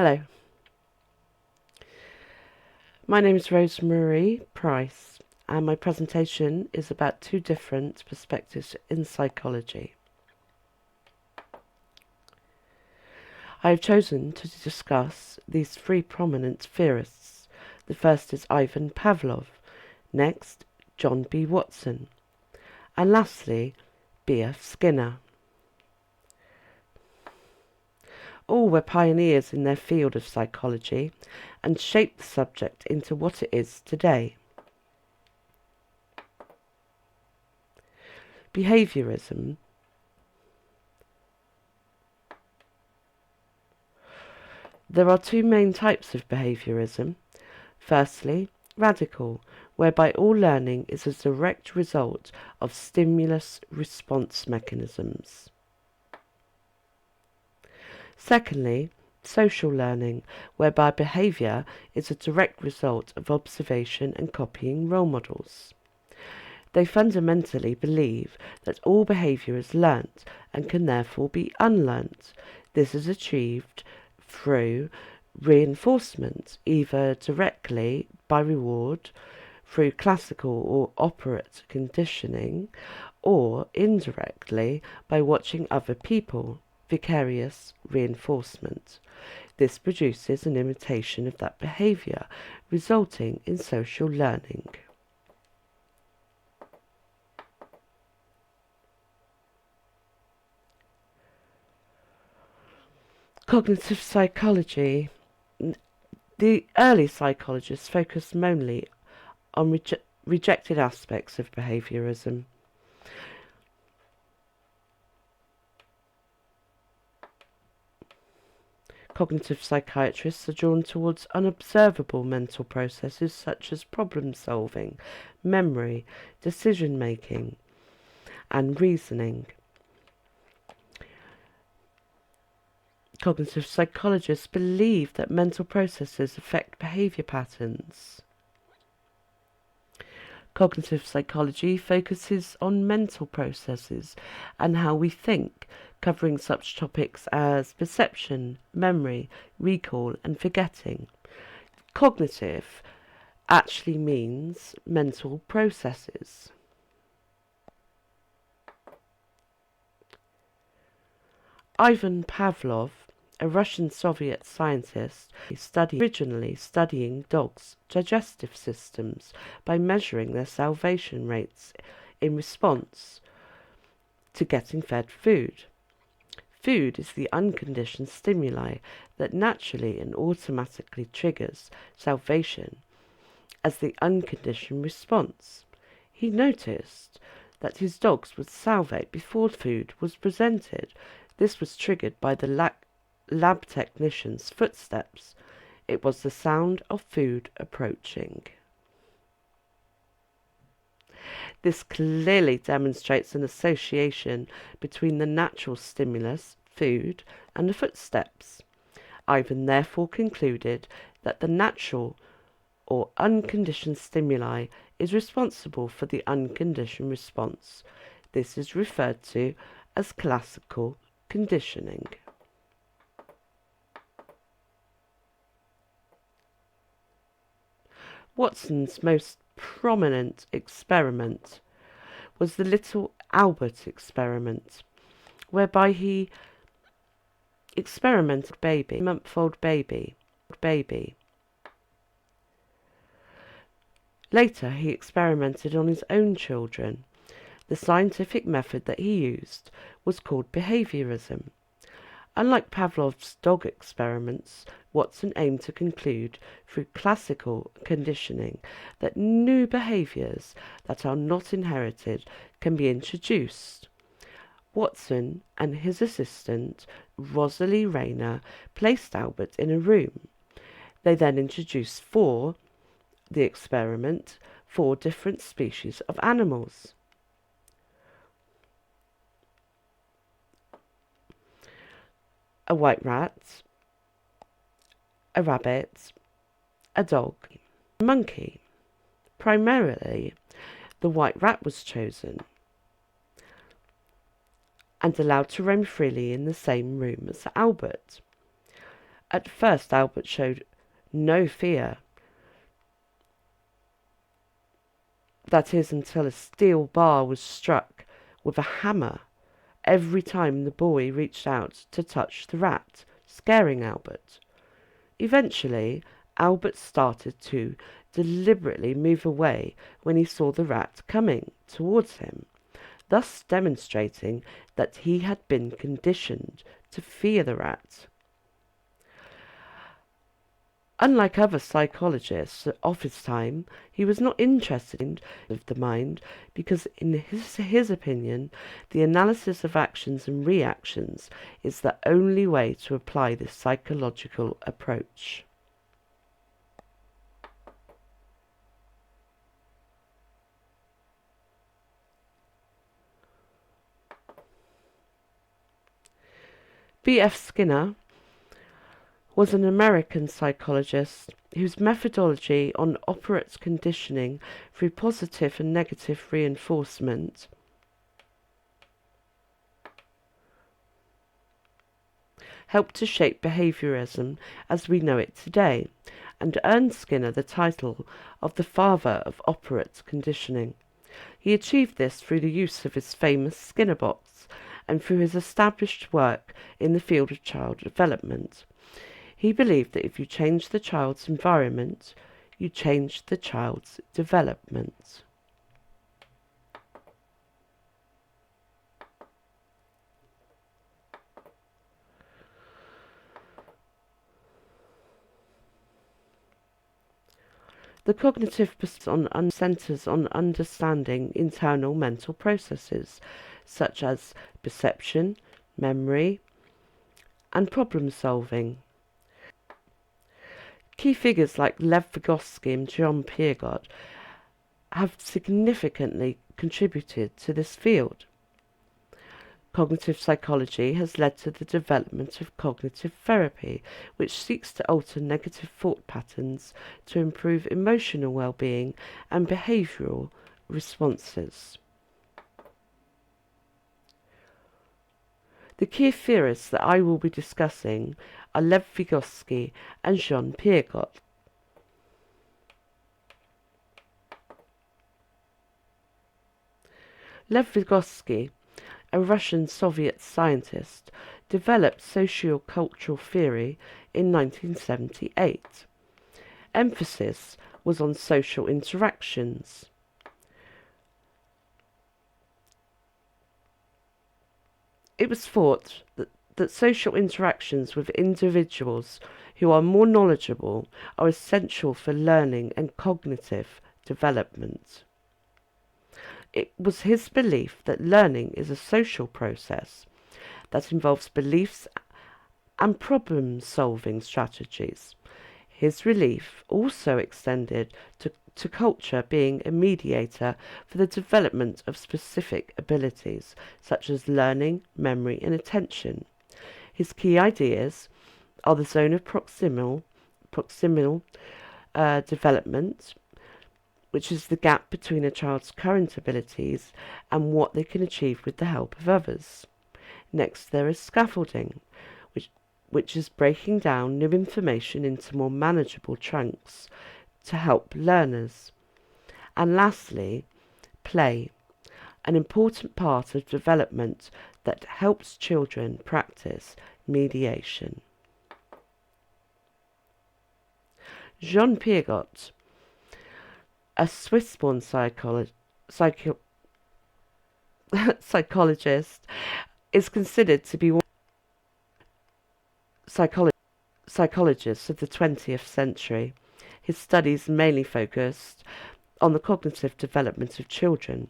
Hello, my name is Rosemary Price, and my presentation is about two different perspectives in psychology. I have chosen to discuss these three prominent theorists. The first is Ivan Pavlov, next John B. Watson, and lastly B.F. Skinner. All were pioneers in their field of psychology and shaped the subject into what it is today. Behaviourism. There are two main types of behaviourism. Firstly, radical, whereby all learning is a direct result of stimulus-response mechanisms. Secondly, social learning, whereby behaviour is a direct result of observation and copying role models. They fundamentally believe that all behaviour is learnt and can therefore be unlearnt. This is achieved through reinforcement, either directly by reward, through classical or operant conditioning, or indirectly by watching other people, vicarious reinforcement. This produces an imitation of that behaviour, resulting in social learning. Cognitive psychology. The early psychologists focused mainly on rejected aspects of behaviourism. Cognitive psychiatrists are drawn towards unobservable mental processes such as problem solving, memory, decision making, and reasoning. Cognitive psychologists believe that mental processes affect behaviour patterns. Cognitive psychology focuses on mental processes and how we think, covering such topics as perception, memory, recall, and forgetting. Cognitive actually means mental processes. Ivan Pavlov, a Russian Soviet scientist, originally studying dogs' digestive systems by measuring their salivation rates in response to getting fed food. Food is the unconditioned stimuli that naturally and automatically triggers salivation as the unconditioned response. He noticed that his dogs would salivate before food was presented. This was triggered by the lab technician's footsteps. It was the sound of food approaching. This clearly demonstrates an association between the natural stimulus, food, and the footsteps. Ivan therefore concluded that the natural or unconditioned stimuli is responsible for the unconditioned response. This is referred to as classical conditioning. Watson's most prominent experiment was the Little Albert experiment, whereby he experimented with a month-old baby. Later he experimented on his own children. The scientific method that he used was called behaviourism. Unlike Pavlov's dog experiments, Watson aimed to conclude through classical conditioning that new behaviours that are not inherited can be introduced. Watson and his assistant, Rosalie Rayner, placed Albert in a room. They then introduced for the experiment 4 different species of animals. A white rat, a rabbit, a dog, a monkey. Primarily, the white rat was chosen and allowed to roam freely in the same room as Albert. At first Albert showed no fear, that is until a steel bar was struck with a hammer every time the boy reached out to touch the rat, scaring Albert. Eventually, Albert started to deliberately move away when he saw the rat coming towards him, thus demonstrating that he had been conditioned to fear the rat. Unlike other psychologists of his time, he was not interested in the mind because, in his opinion, the analysis of actions and reactions is the only way to apply this psychological approach. B.F. Skinner was an American psychologist whose methodology on operant conditioning through positive and negative reinforcement helped to shape behaviourism as we know it today, and earned Skinner the title of the father of operant conditioning. He achieved this through the use of his famous Skinner box and through his established work in the field of child development. He believed that if you change the child's environment, you change the child's development. The cognitive perspective centers on understanding internal mental processes, such as perception, memory, and problem solving. Key figures like Lev Vygotsky and John Piagot have significantly contributed to this field. Cognitive psychology has led to the development of cognitive therapy, which seeks to alter negative thought patterns to improve emotional well-being and behavioural responses. The key theorists that I will be discussing are Lev Vygotsky and Jean Piagot. Lev Vygotsky, a Russian Soviet scientist, developed socio-cultural theory in 1978. Emphasis was on social interactions. It was thought that social interactions with individuals who are more knowledgeable are essential for learning and cognitive development. It was his belief that learning is a social process that involves beliefs and problem-solving strategies. His belief also extended to culture being a mediator for the development of specific abilities, such as learning, memory, and attention. His key ideas are the zone of proximal development, which is the gap between a child's current abilities and what they can achieve with the help of others. Next, there is scaffolding, which is breaking down new information into more manageable chunks to help learners. And lastly, play, an important part of development that helps children practice mediation. Jean Piagot, a Swiss-born psychologist, is considered to be one of psychologists of the 20th century. His studies mainly focused on the cognitive development of children.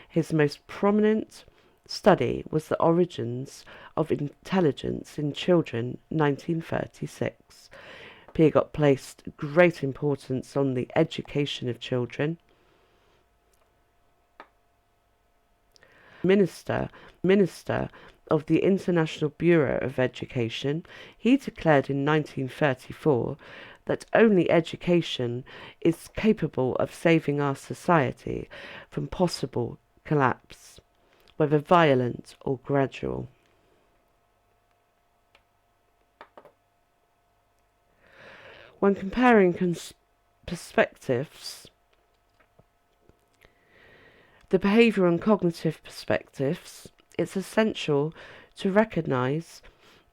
His most prominent study was The Origins of Intelligence in Children, 1936. Piagot placed great importance on the education of children. Minister of the International Bureau of Education, he declared in 1934 that only education is capable of saving our society from possible collapse, whether violent or gradual. When comparing perspectives, the behavioural and cognitive perspectives, it's essential to recognise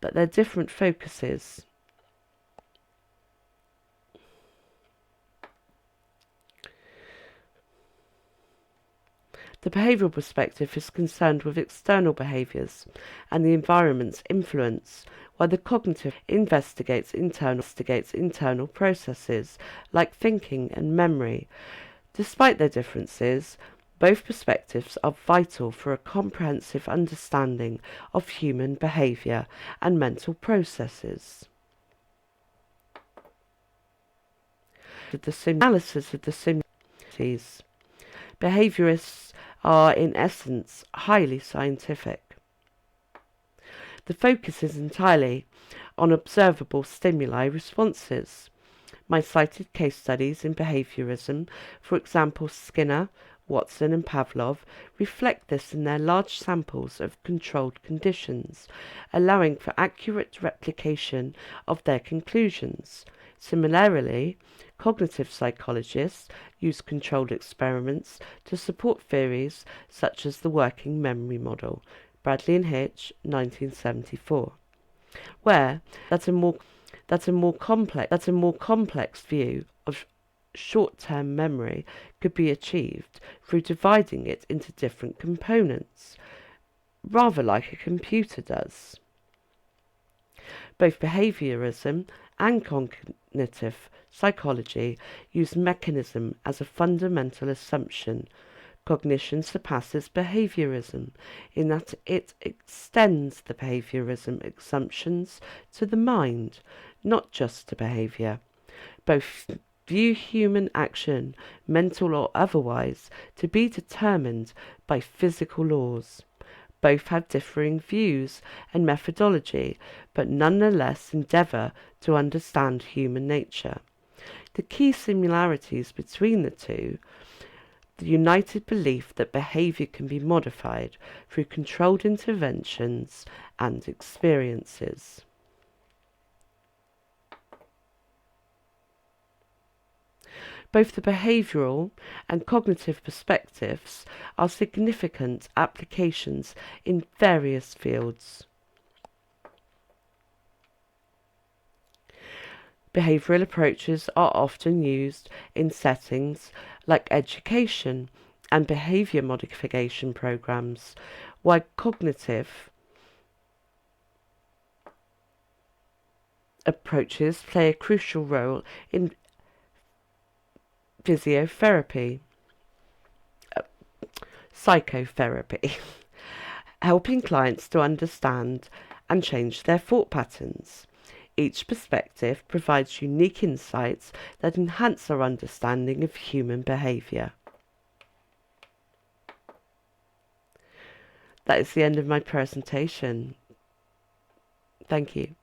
that they're different focuses. The behavioural perspective is concerned with external behaviours and the environment's influence, while the cognitive investigates internal processes like thinking and memory. Despite their differences, both perspectives are vital for a comprehensive understanding of human behaviour and mental processes. The analysis of the similarities. Behaviourists are in essence highly scientific. The focus is entirely on observable stimuli responses. My cited case studies in behaviourism, for example Skinner, Watson and Pavlov, reflect this in their large samples of controlled conditions, allowing for accurate replication of their conclusions. Similarly, cognitive psychologists use controlled experiments to support theories such as the working memory model, Bradley and Hitch, 1974, where that's a more complex view of short-term memory could be achieved through dividing it into different components, rather like a computer does. Both behaviourism and cognitive psychology use mechanism as a fundamental assumption. Cognition surpasses behaviourism in that it extends the behaviourism assumptions to the mind, not just to behaviour. Both view human action, mental or otherwise, to be determined by physical laws. Both have differing views and methodology, but nonetheless endeavour to understand human nature. The key similarities between the two: the united belief that behaviour can be modified through controlled interventions and experiences. Both the behavioural and cognitive perspectives are significant applications in various fields. Behavioural approaches are often used in settings like education and behaviour modification programs, while cognitive approaches play a crucial role in psychotherapy, helping clients to understand and change their thought patterns. Each perspective provides unique insights that enhance our understanding of human behaviour. That is the end of my presentation. Thank you.